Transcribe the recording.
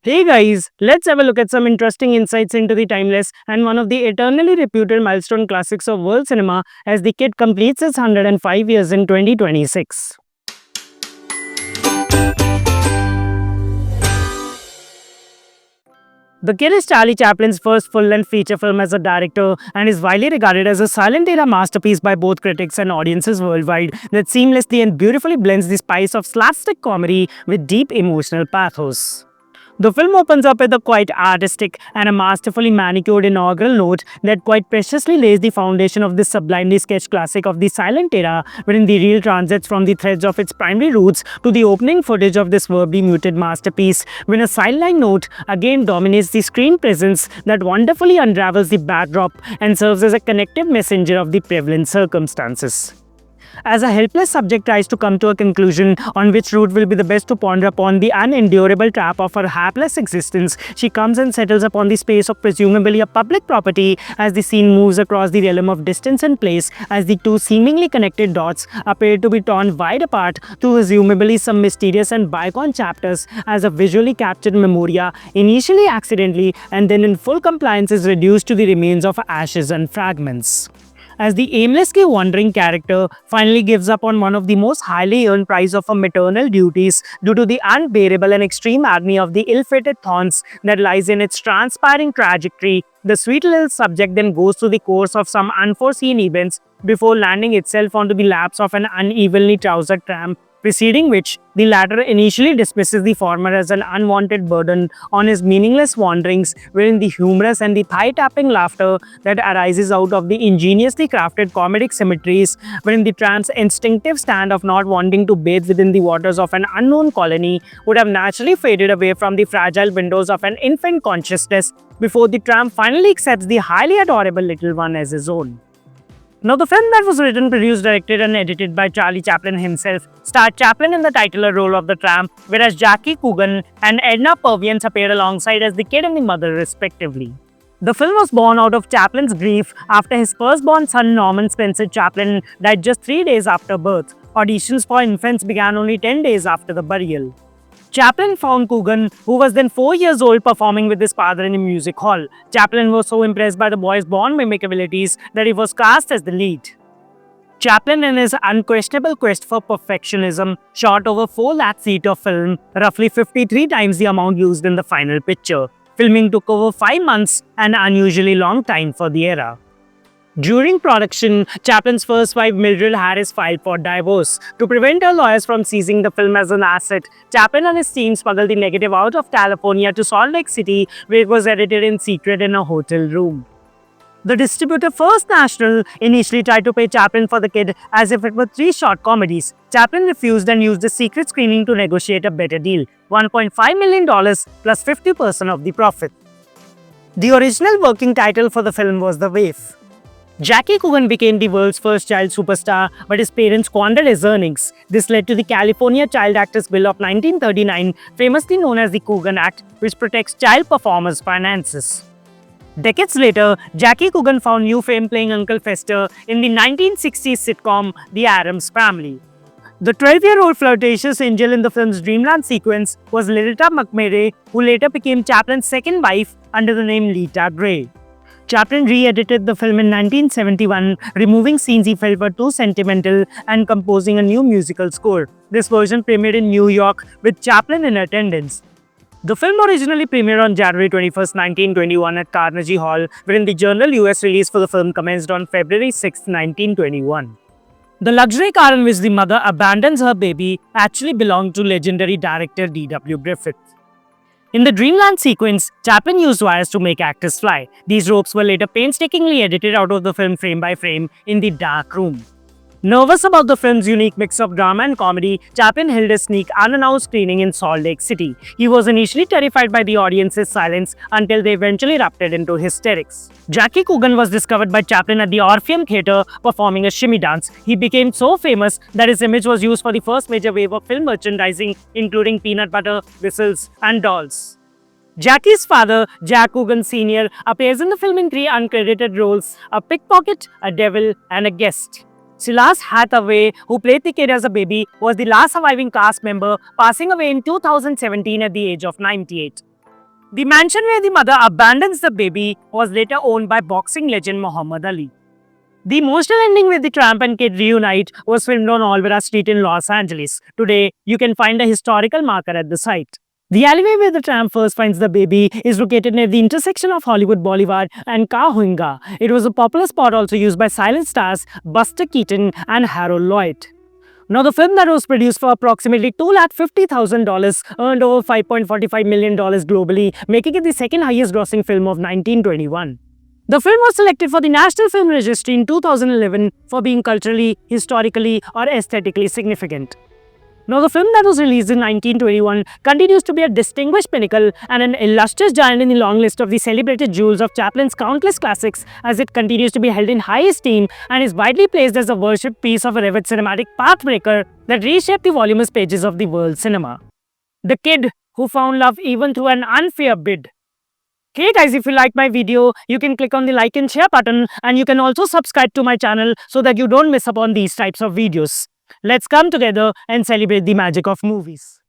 Hey guys, let's have a look at some interesting insights into the timeless and one of the eternally reputed milestone classics of world cinema as The Kid completes its 105 years in 2026. The Kid is Charlie Chaplin's first full-length feature film as a director and is widely regarded as a silent era masterpiece by both critics and audiences worldwide that seamlessly and beautifully blends the spice of slapstick comedy with deep emotional pathos. The film opens up with a quite artistic and a masterfully manicured inaugural note that quite preciously lays the foundation of this sublimely sketched classic of the silent era, wherein the reel transits from the threads of its primary roots to the opening footage of this verbally muted masterpiece, when a sideline note again dominates the screen presence that wonderfully unravels the backdrop and serves as a connective messenger of the prevalent circumstances. As a helpless subject tries to come to a conclusion on which route will be the best to ponder upon the unendurable trap of her hapless existence, she comes and settles upon the space of presumably a public property as the scene moves across the realm of distance and place as the two seemingly connected dots appear to be torn wide apart to presumably some mysterious and bygone chapters as a visually captured memoria, initially accidentally and then in full compliance is reduced to the remains of ashes and fragments. As the aimlessly wandering character finally gives up on one of the most highly earned prize of her maternal duties due to the unbearable and extreme agony of the ill-fated thorns that lies in its transpiring trajectory, the sweet little subject then goes through the course of some unforeseen events before landing itself onto the laps of an unevenly trousered tramp, preceding which the latter initially dismisses the former as an unwanted burden on his meaningless wanderings, wherein the humorous and the thigh-tapping laughter that arises out of the ingeniously crafted comedic symmetries, wherein the tramp's instinctive stand of not wanting to bathe within the waters of an unknown colony would have naturally faded away from the fragile windows of an infant consciousness before the tramp finally accepts the highly adorable little one as his own. Now, the film that was written, produced, directed and edited by Charlie Chaplin himself starred Chaplin in the titular role of the tramp, whereas Jackie Coogan and Edna Purviance appeared alongside as the kid and the mother respectively. The film was born out of Chaplin's grief after his firstborn son Norman Spencer Chaplin died just 3 days after birth. Auditions for infants began only 10 days after the burial. Chaplin found Coogan, who was then 4 years old, performing with his father in a music hall. Chaplin was so impressed by the boy's born mimic abilities that he was cast as the lead. Chaplin, in his unquestionable quest for perfectionism, shot over 4 lakh feet of film, roughly 53 times the amount used in the final picture. Filming took over 5 months, an unusually long time for the era. During production, Chaplin's first wife Mildred Harris filed for divorce. To prevent her lawyers from seizing the film as an asset, Chaplin and his team smuggled the negative out of California to Salt Lake City, where it was edited in secret in a hotel room. The distributor First National initially tried to pay Chaplin for The Kid as if it were 3 short comedies. Chaplin refused and used the secret screening to negotiate a better deal, $1.5 million plus 50% of the profit. The original working title for the film was The Waif. Jackie Coogan became the world's first child superstar, but his parents squandered his earnings. This led to the California Child Actors Bill of 1939, famously known as the Coogan Act, which protects child performers' finances. Decades later, Jackie Coogan found new fame playing Uncle Fester in the 1960s sitcom The Addams Family. The 12-year-old flirtatious angel in the film's Dreamland sequence was Lilita McMurray, who later became Chaplin's second wife under the name Lita Gray. Chaplin re-edited the film in 1971, removing scenes he felt were too sentimental and composing a new musical score. This version premiered in New York with Chaplin in attendance. The film originally premiered on January 21, 1921 at Carnegie Hall, wherein the general US release for the film commenced on February 6, 1921. The luxury car in which the mother abandons her baby actually belonged to legendary director D.W. Griffith. In the Dreamland sequence, Chaplin used wires to make actors fly. These ropes were later painstakingly edited out of the film frame by frame in the dark room. Nervous about the film's unique mix of drama and comedy, Chaplin held a sneak unannounced screening in Salt Lake City. He was initially terrified by the audience's silence until they eventually erupted into hysterics. Jackie Coogan was discovered by Chaplin at the Orpheum Theatre performing a shimmy dance. He became so famous that his image was used for the first major wave of film merchandising, including peanut butter, whistles, and dolls. Jackie's father, Jack Coogan Sr., appears in the film in 3 uncredited roles: a pickpocket, a devil, and a guest. Silas Hathaway, who played the kid as a baby, was the last surviving cast member, passing away in 2017 at the age of 98. The mansion where the mother abandons the baby was later owned by boxing legend Muhammad Ali. The emotional ending where the tramp and kid reunite was filmed on Olvera Street in Los Angeles. Today, you can find a historical marker at the site. The alleyway where the tramp first finds the baby is located near the intersection of Hollywood Boulevard and Cahuenga. It was a popular spot also used by silent stars Buster Keaton and Harold Lloyd. Now, the film that was produced for approximately $250,000 earned over $5.45 million globally, making it the second highest grossing film of 1921. The film was selected for the National Film Registry in 2011 for being culturally, historically, or aesthetically significant. Now, the film that was released in 1921 continues to be a distinguished pinnacle and an illustrious giant in the long list of the celebrated jewels of Chaplin's countless classics, as it continues to be held in high esteem and is widely praised as a worshipped piece of a revered cinematic pathbreaker that reshaped the voluminous pages of the world cinema. The kid who found love even through an unfair bid. Hey guys, if you like my video, you can click on the like and share button, and you can also subscribe to my channel so that you don't miss up on these types of videos. Let's come together and celebrate the magic of movies.